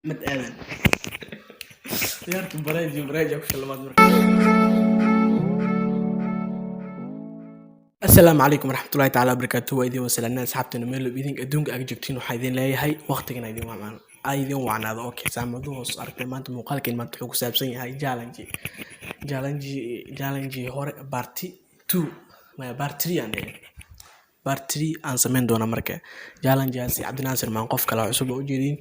mad aadan ciyaartu bareejo ku shalamaad marka. Assalaamu calaykum waraxmatullaahi tacaala wabarakaatuh. Waa idin wasalaanaa asxaabteena meel idinka adduunka aad joogtiin. Waxaa idin leeyahay waqtigan idin wacnaado. Okay, saamadu hoos aragtay maanta muuqaalkeen maanta wuxuu ku saabsan yahay challenge hore part 2 ma part 3 aan dhahay. Part 3 aan sameyn doona marka challenge-aasi Cabdinaasir maan qof kale cusub oo jeedin,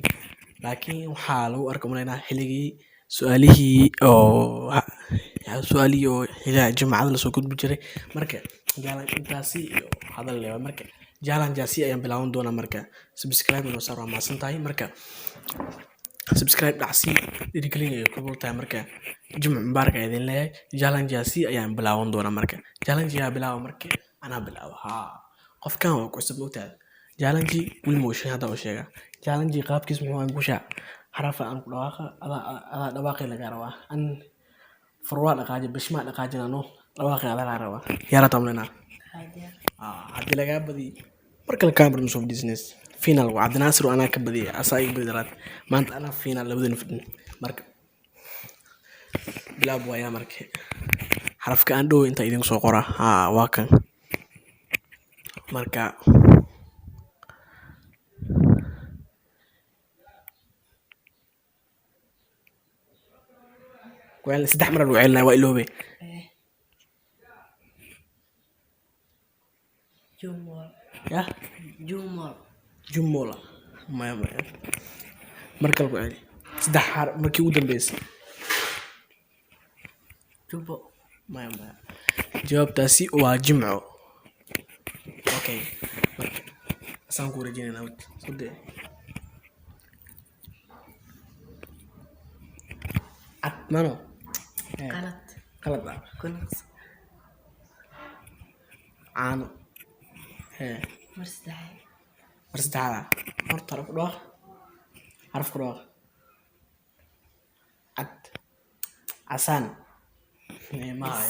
laakiin waxaa lagu arko malaynaa xilligii su'aalihii oo xilliga jumcada la soo gudbi jiray. Marka challenge intaasi iyo hadal leeyahay. Marka challenge-aasi ayaan bilaaban doonaa. Marka subscribe noo saar waa maasantahay. Marka subscribe dhacsi dhiirigelinayo ku bultahay. Marka jumc mubaarak idin leeyahay. Challenge-aasi ayaan bilaaban doonaa. Marka challenge-yaa bilaawa marka anaa bilaawa qofkan waa ku cusub ogtahay. Challenge wili mooshin hadda oo sheega challenge qaabkiis muxuu aan bushaa xarafa aan ku dhawaaqa ada dhawaaqay laga rabaa an farwa dhaqaaji bishma dhaqaajinano dhawaaqay ada laga rabaa yara tamlena hadii laga badi marka la camera muso business final waa Cabdinaasir ana ka badiyay asay bidaraad maanta ana final labadana fidin. Marka bilaab waaya marka xarafka aan dhow inta idin soo qora waa kan. Marka وين سدح مرة وعيلنا وإلوبي جمل يا جمولة ما مركل وعيلي سدح مركي ودن بيس جبو ما جواب تاسي وجمعه اوكي سانكو رجينا ناوت صدق مانو غلط كنت عانو مرسدحة مرت عرف كدوخ عسان ما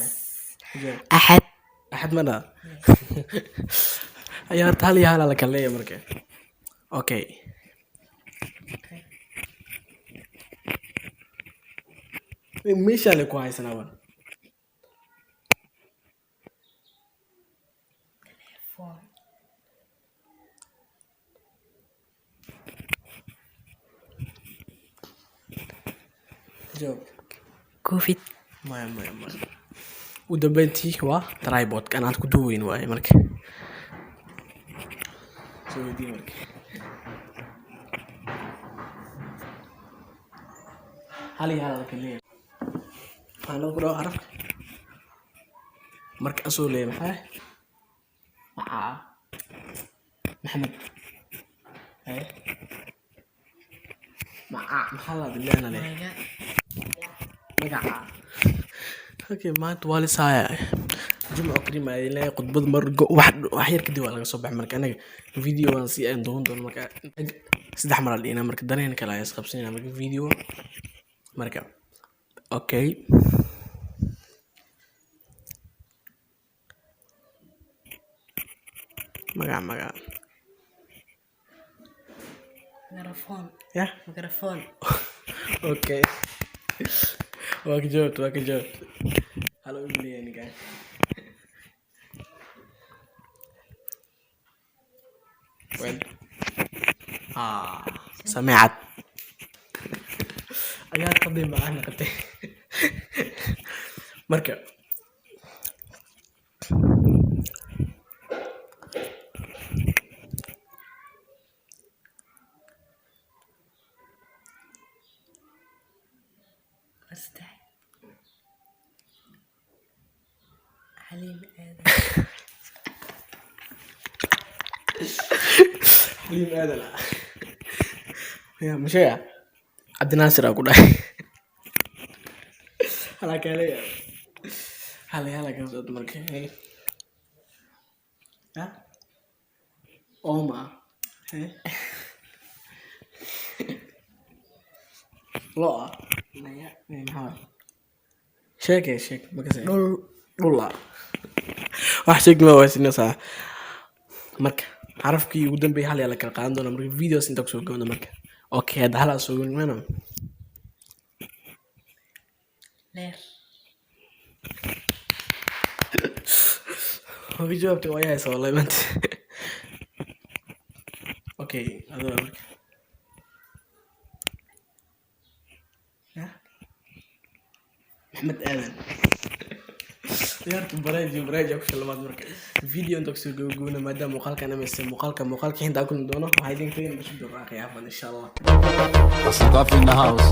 أحد ماذا يا تالي هلا لك اللي مركب اوكي مش اللي كويس انا جواب كوفيد ما ودبنتي هو ترايبود كان عندك دوين واي مرك سوي دي مرك هالي هلا لك الليل أنا أقول أعرف مرك أصولي محاه محمد إيه محلا بالله أنا ليه مقع اوكي ما توالي ساعة جمعة كريمة إلى قطب مرق واحد وحير كدي ولا صبح مرك أنا فيديو أنا سي دون مرك سدح مرة لينا مرك دانين كلا يسخب سنين مرك فيديو مرك اوكي مقع ميكروفون يا ميكروفون اوكي واك جوت هلو إبلي يعني كان وين سمعت أيها تقدم معنا قلت مركب مرسدحة حليم آدم يا مشي Cabdinaasir aku dah hala kale hala kan soo markay oma lo maya maxaa sheek makasay dhulla wax sheeg ma waasinaysaa. Marka xarafkii ugu dambeeyay hal yaa la kala qaadan doonaa marka videos inta kusoo gabana marka Okay, hadda hal aan soo mana. leer Ugu jawaabtay waa yahay soo leebanta. Okay, adoo marka. ya Maxamed Aadan. Ciyaartu bareej ku shilmaad marka. Video inta kusoo gabagabana maadaama muuqaalkan amaysa muuqaalka hinta kulmi doono. Waxaa idin keenay bashir dooraa qiyaafan insha Allah. Hustle Coffee in the house.